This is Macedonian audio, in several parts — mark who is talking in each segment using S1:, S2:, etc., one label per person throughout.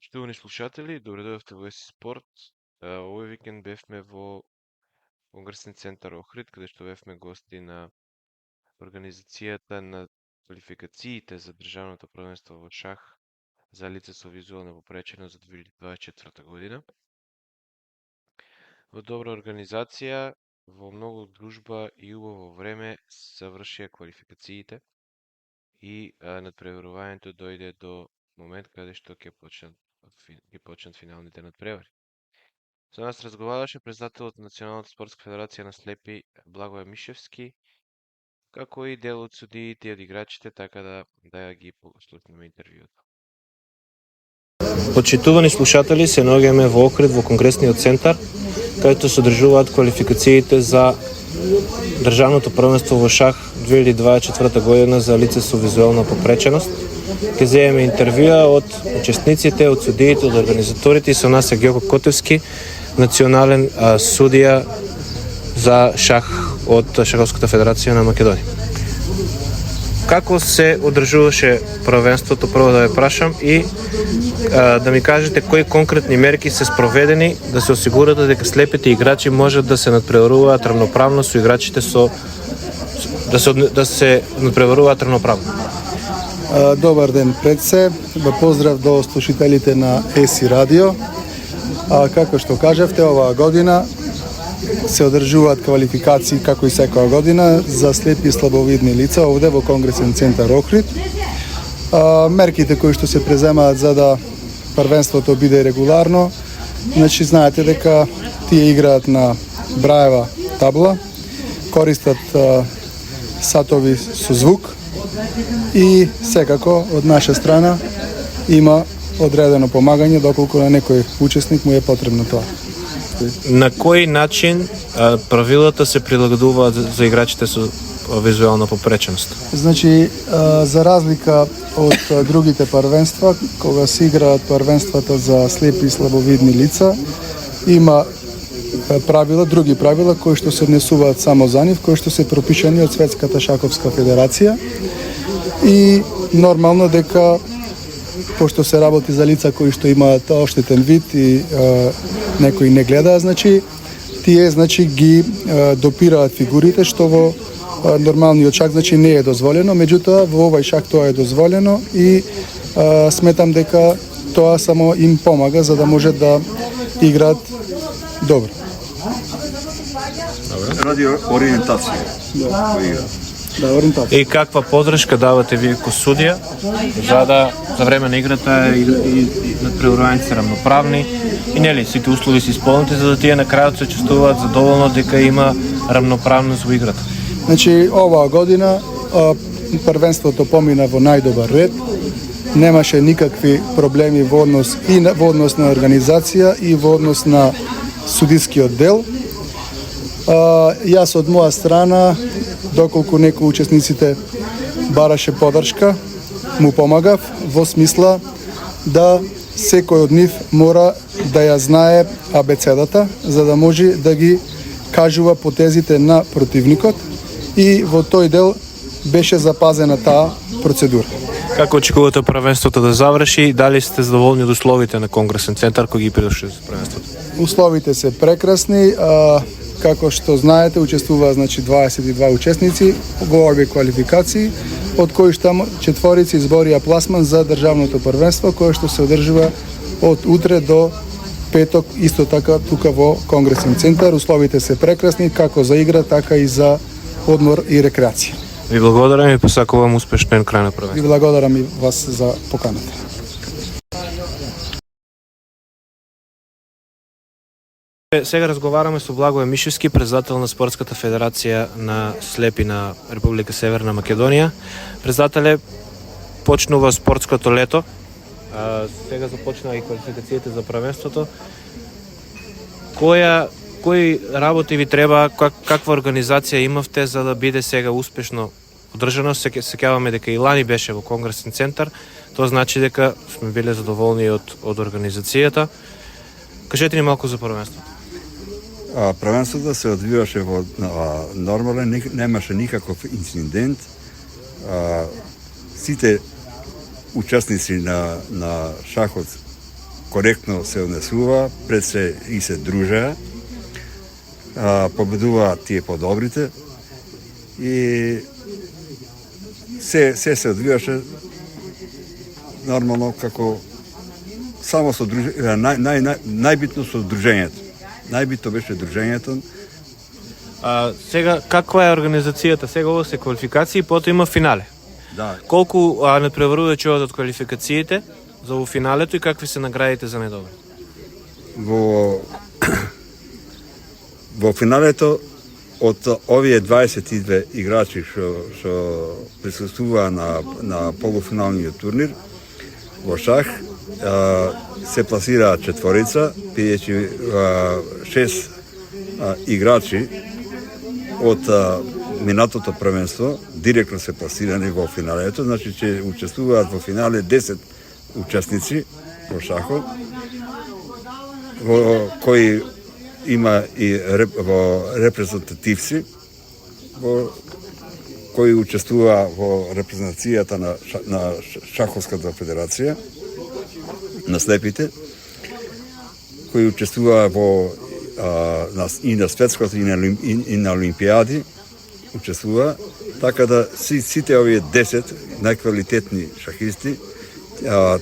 S1: Почитувани слушатели, добре дојдовте во ЕС Спорт. Овој викенд бевме во Конгресен центар Охрид, каде што бевме гости на организацијата на квалификациите за државното првенство во шах за лица со визуелна попреченост за 2024 година. Во добра организација, во многу дружба и убаво време завршија квалификациите и надпреварувањето дојде до момент каде што ќе почнат финалните надпревари. Со нас разговараше председателот на Националната спортска федерација на слепи Благоје Мишевски, како и дел од судиите и од играчите, така да ги слушнеме интервјуто.
S2: Почитувани слушатели, се наоѓаме во Охрид во Конгресниот центар, каде се одржуваат квалификациите за државното првенство во шах 2024 година за лица со визуелна попреченост. Ќе земеме интервјуа од учесниците, од судиите, од организаторите и со нас е Георго Котевски, национален судија за шах од Шаховската федерација на Македонија. Како се одржуваше првенството, прво да ве прашам, и да ми кажете кои конкретни мерки се спроведени да се осигурат дека слепите играчи можат да се надпреваруваат равноправно со играчите да се надпреваруваат равноправно.
S3: Добар ден пред се, поздрав до слушателите на ЕСИ Радио. Како што кажавте, оваа година се одржуваат квалификации како и секоја година за слепи и слабовидни лица овде во Конгресен центар Охрид. Мерките кои што се преземаат за да првенството биде регуларно, значи знаете дека тие играат на браева табла, користат сатови со звук и секако од наша страна има одредено помагање доколку на некој учесник му е потребно тоа.
S2: На кој начин правилата се прилагодуваат за играчите со визуелна попреченост?
S3: Значи, за разлика од другите првенства, кога се играат првенствата за слепи и слабовидни лица, има други правила кои што се однесуваат само за нив, кои што се пропишани од Светската шаховска федерација и нормално дека пошто се работи за лица кои што имаат оштетен вид и некои не гледаат, значи тие ги допираат фигурите што во нормалниот шах значи не е дозволено, меѓутоа во овој шах тоа е дозволено и сметам дека тоа само им помага за да може да играат добро.
S4: Ради ориентација.
S3: Да, ориентација.
S2: И каква подршка давате вие ко судија за време на играта и надпреварувањето се равноправни и нели сите услови се исполнети за да тие на крајот се чувствуваат задоволно дека има равноправност во играта?
S3: Значи, оваа година првенството помина во најдобар ред. Немаше никакви проблеми во однос на организација и во однос на судискиот дел. Јас од моја страна, доколку некои учесниците бараше подршка, му помагав во смисла да секој од нив мора да ја знае абецедата, за да може да ги кажува потезите на противникот и во тој дел беше запазена таа процедура.
S2: Како очекувате првенството да заврши и дали сте задоволни од условите на Конгресен центар кои ги придошле за првенството? Условите
S3: се прекрасни. Како што знаете, учествуваат 22 учесници во овие квалификации, од кои што четворици изборија пласман за државното првенство, кое што се одржува од утре до петок, исто така тука во Конгресен центар. Условите се прекрасни, како за игра, така и за одмор и рекреација.
S2: Ви благодарам и посакувам успешен крај на првенството.
S3: Ви благодарам и вас за поканата.
S2: Сега разговараме со Благоје Мишевски, председател на Спортската федерација на слепи на Република Северна Македонија. Председателе, почнува спортското лето. Сега започнаа и квалификациите за првенството. Кои работи ви треба, каква организација имавте за да биде сега успешно одржано? Сеќаваме дека и лани беше во Конгресен центар. Тоа значи дека сме биле задоволни од организацијата. Кажете ни малку за првенството.
S4: Првенството се одвиваше во нормален, немаше никаков инцидент. Сите учесници на шахот коректно се однесува, пред се и се дружеа, победуваат тие подобрите и се одвиваше нормално како само со најбитно со дружењето. Најбитно беше дружењето.
S2: Сега, каква е организацијата? Сега ово се квалификации, потоа има финале.
S4: Да.
S2: Колку надпреварувачи ќе одат од квалификациите за ово финалето и какви се наградите за недобри?
S4: Во финалето од овие 22 играчи што присуствуваа на полуфиналниот турнир во шах, се пласираа четворица, бидејќи 6 играчи од минатото првенство директно се пласирани во финалето, значи ќе учествуваат во финале 10 учесници во шахот, во кои има и во репрезентативци кои учествува во репрезентацијата на Шаховската федерација на слепите, кои учествува и на светското и на олимпијади учествува, така да сите овие 10 најквалитетни шахисти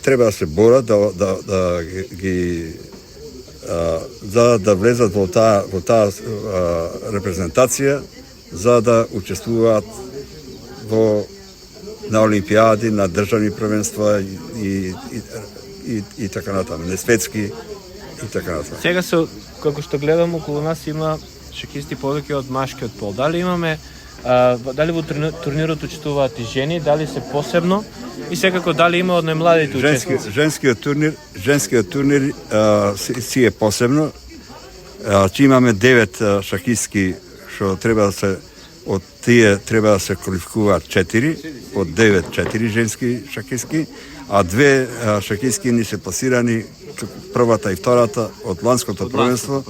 S4: треба да се борат да ги за да влезат во таа репрезентација, за да учествуваат на олимпијади, на државни првенства и така натаму, на светски и така натаму.
S2: Сега како што гледам, околу нас има шахисти повеќе од машкиот пол. Дали во турнирот учествуваат и жени, дали се посебно и секако дали има од најмладите учесници?
S4: Женскиот турнир си е посебно. Че имаме 9 шахистки што треба да се од тие треба да се квалификуваат 4, од 9 4 женски шахистки, а 2 шахистки ни се пласирани првата и втората од ланското првенство.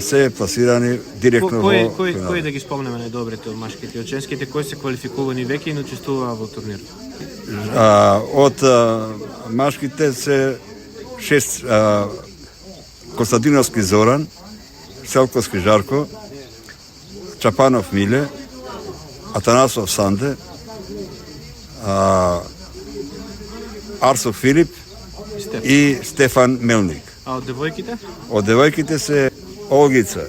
S4: Се пласирани директно во финал.
S2: Кои да ги спомнеме најдобрите од машките и од женските, кои се квалификувани веќе и не учествуваа во турнирот?
S4: Од машките се 6 Константиновски Зоран, Селковски Жарко, Чапанов Миле, Атанасов Санде, Арсов Филип и Стефан Мелник.
S2: А од девојките?
S4: Од девојките се Олгица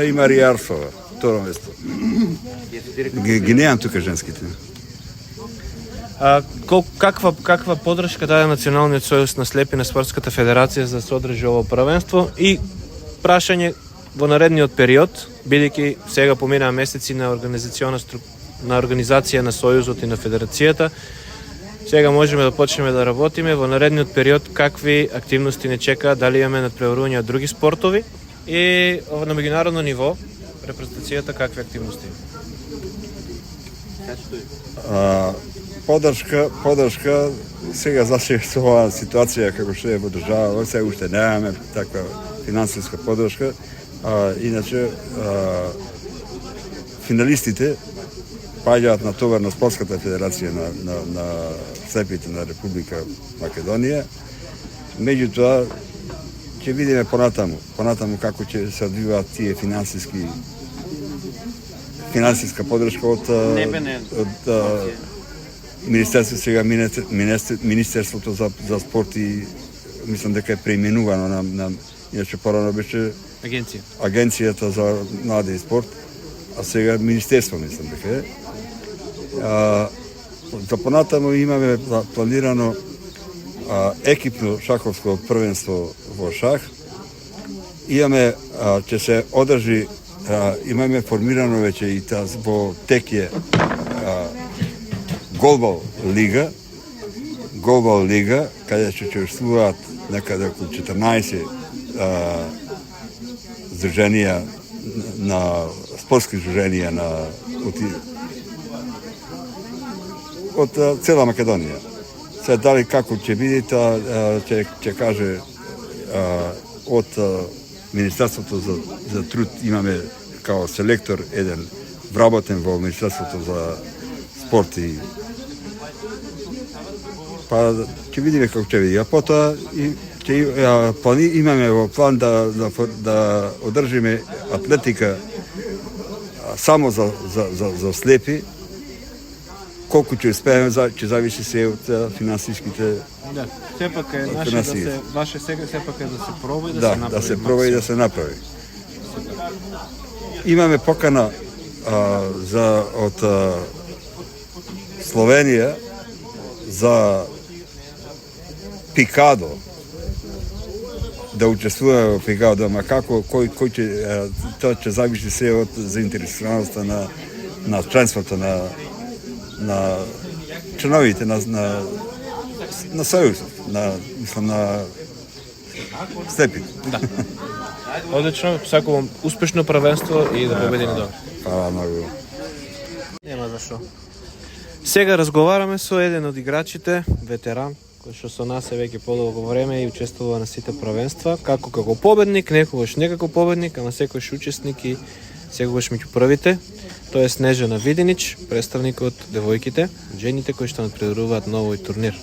S4: и Марија Арсова, второ место. Ги неам тука женските.
S2: Каква поддршка даде Националниот сојуз на слепи на Спортската федерација за да се одржи ово првенство и прашање во наредниот период, бидејќи сега поминаа месеци на организација на сојузот и на федерацијата, сега можеме да почнеме да работиме во наредниот период какви активности не чекаат, дали имаме надпреварување од други спортови и на меѓународно ниво репрезентацијата какви активности има.
S4: Поддршка сега за со оваа ситуација како што е во држава, сега уште немаме таква финансиска поддршка. Иначе финалистите паѓаат на товар на Спортската федерација на слепите на Република Македонија. Меѓутоа ќе видиме понатаму како ќе се одвиваат тие финансиска поддршка од Министерството, сега Министерството за спорт и мислам дека е преименувано иначе порано беше Агенцијата за млади и спорт, а сега Министерство мислам дека е. За понатаму имаме планирано екипно шаховско првенство во шах. Имаме ќе се одржи имаме формирано веќе и во текје голбал лига, каде ќе учествуваат некаде околу 14 здруженија на спортски здруженија од цела Македонија. Се дали како ќе биде, ќе каже од Министерството за труд имаме као селектор еден вработен во Министерството за спорт и ќе видиме како ќе биде. А потоа и ќе имаме во план да одржиме атлетика само за слепи. Колку ќе успееме, ќе зависи се од финансиските.
S2: Да, сепак е наше да се ваше сега сепак е да се проба и да се направи.
S4: Да се проба и да се направи. Имаме покана од Словенија за Пикадо, да учествуваме во Пикадо, ама како, кој ќе, тоа ќе зависи се од заинтересираноста на членството на членовите на Сојузот, на слепите.
S2: Да. Одлично, сакувам успешно првенство и да победиме добро.
S4: Фала многу.
S2: Нема зашо. Сега разговараме со еден од играчите, ветеран, кој што со нас е веќе подолго време и учествува на сите првенства, како победник, некогаш не како победник, ама секојаш учесник и секогаш меѓу првите. Тоа е Снежана Видинич, представник од девојките, жените кои што надпреваруваат на овој турнир.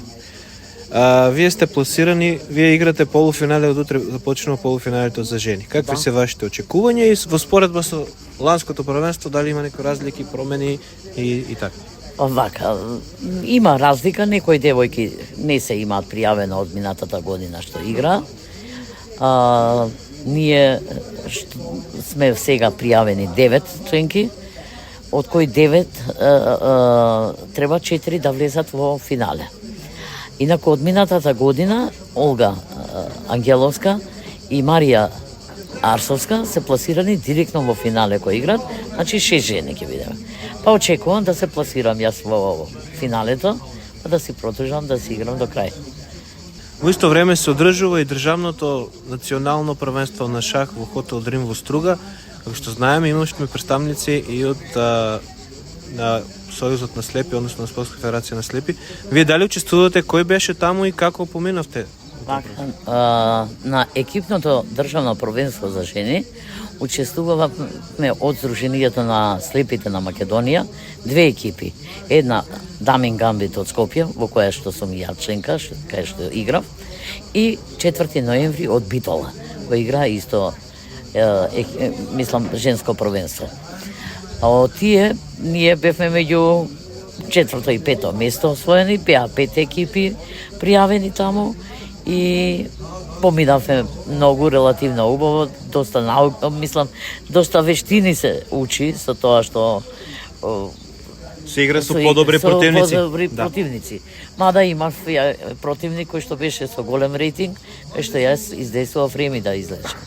S2: Вие сте пласирани, вие играте полуфинале, од утре започнува полуфиналето за жени. Какви се вашите очекувања и во споредба со ланското првенство, дали има некои разлики, промени и така?
S5: Вака, има разлика, некои девојки не се имаат пријавено од минатата година што игра. Ние сме сега пријавени 9 членки, од кои 9 треба 4 да влезат во финале. Инаку од минатата година Олга Ангеловска и Марија Арсовска се пласирани директно во финале кои играт, значи 6 жени ќе бидеме. Па очекувам да се пласирам јас во финалето, па да си продолжам да си играм до крај.
S2: Во исто време се одржува и државното национално првенство на шах во хотел Дрим во Струга. Како што знаеме, имавме представници и од на Сојузот на слепи, односно на Спортска федерација на слепи. Вие дали учествувате, кој беше таму и како поминавте?
S5: На екипното државно првенство за жени учествувавме од Сдруженијето на слепите на Македонија, 2 екипи. Една Дамин Гамбит од Скопје, во која што сум и ја членка, кај што играв, и 4 ноември од Битола, кој игра исто мислам женско првенство. А од тие ние бевме меѓу 4-то и 5-то место освоени, беа 5 екипи пријавени таму и поминавме многу релативно убаво, доста наука, мислам, доста вештини се учи со тоа што
S2: се игра со подобри противници.
S5: Со подобри противници. Мада имав противник кој што беше со голем рейтинг, кој што јас издействував време да излечам.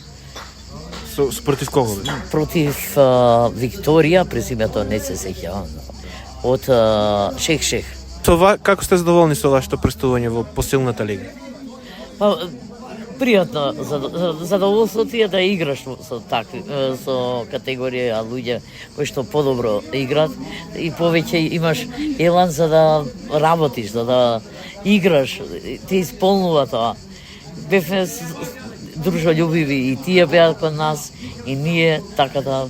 S2: Против кого?
S5: Против Викторија, презимето не се сеќавам. Од Шех.
S2: Како сте задоволни со вашето преступување во посилната лига?
S5: Пријатно, задоволство ти е да играш со категорија луѓе кои што подобро играат и повеќе имаш елан за да работиш, за да играш, ти исполнува тоа. Бевме дружелюбиви и тие беа кон нас и ние така да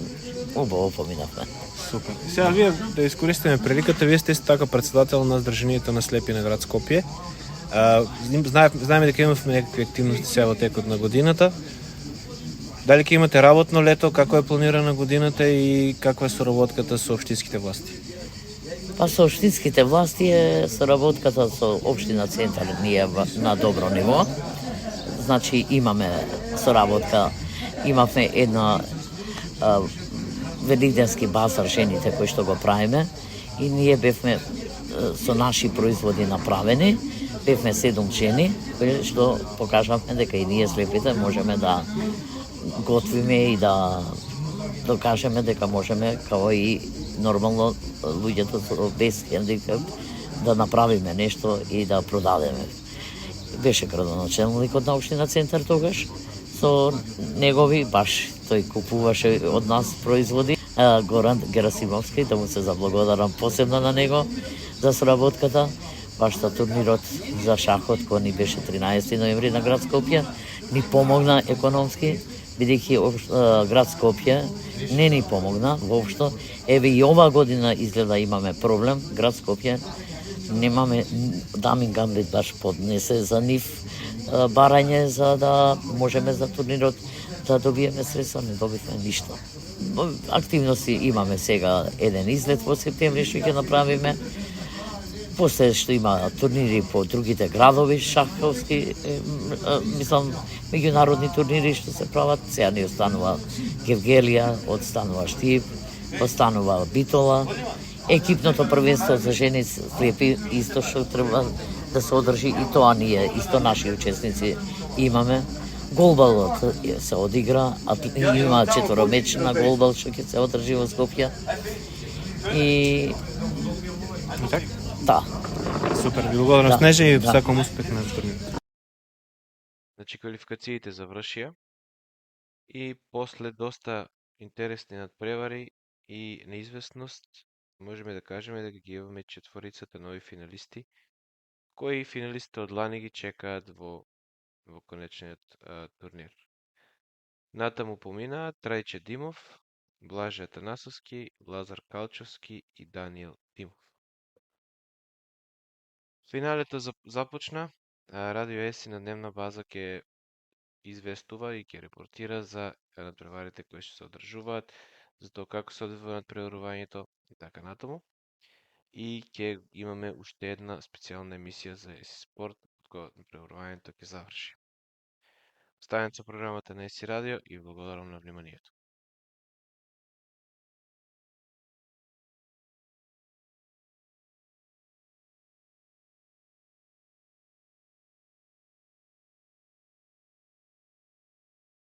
S5: убаво поминавме.
S2: Супер. Сега вие да искористиме приликата, вие сте така председател на Сдруженијето на слепи на град Скопје. Знаеме дека имавме некакви активности сега во текот на годината. Дали ќе имате работно лето, како е планирана годината и каква е соработката со општинските власти?
S5: Со општинските власти е соработката со општина Центар ние на добро ниво. Значи имаме соработка, имавме една великденски базар жените кои што го правиме и ние бевме со наши производи направени, бевме 7 жени кои што покажавме дека и ние слепите можеме да готвиме и да докажеме дека можеме као и нормално луѓето без хендикап да направиме нешто и да продадеме. Беше градоначелникот на општина Центар тогаш, со негови баш тој купуваше од нас производи. Горан Герасимовски, да му се заблагодарам посебно на него за соработката. Баш за турнирот за шахот кој ни беше 13 ноември на град Скопје, ни помогна економски, бидејќи град Скопје не ни помогна воопшто. Еве и ова година изгледа имаме проблем, град Скопје немаме, Дамин Гамбит баш поднесе за нив барање за да можеме за турнирот да добиеме средства, не добивме ништо. Активности имаме сега еден излет во септември што ќе направиме. После што има турнири по другите градови, шаховски, мислам, меѓународни турнири што се прават, сега ни останува Гевгелија, останува Штип, останува Битола. Екипното првенство за жени слепи исто што треба да се одржи и тоа ние, исто наши учесници имаме. Голбалот се одигра, има 4-мечна голбал што ќе се одржи во Скопје. И
S2: И така?
S5: да.
S2: Супер, ви благодарам
S5: Да,
S2: Снежа и
S5: да.
S2: сакам успех на турнирот.
S1: Значи, квалификациите завршија и после доста интересни надпревари и неизвестност, можеме да кажеме да ги имаме четворицата нови финалисти, кои финалистите од лани ги чекаат во конечниот турнир. Натаму поминаат Трајче Димов, Блаже Атанасовски, Лазар Калчовски и Даниел Димов. Финалето започна. Радио Еси на дневна база ќе известува и ќе репортира за надпреварите кои што се одржуваат, за тоа како се одвива надпреварувањето и така натаму. И ќе имаме уште една специјална емисија за Еси Спорт, кога надпреварувањето ќе заврши. Останете со програмата на Еси Радио и благодарам на вниманието.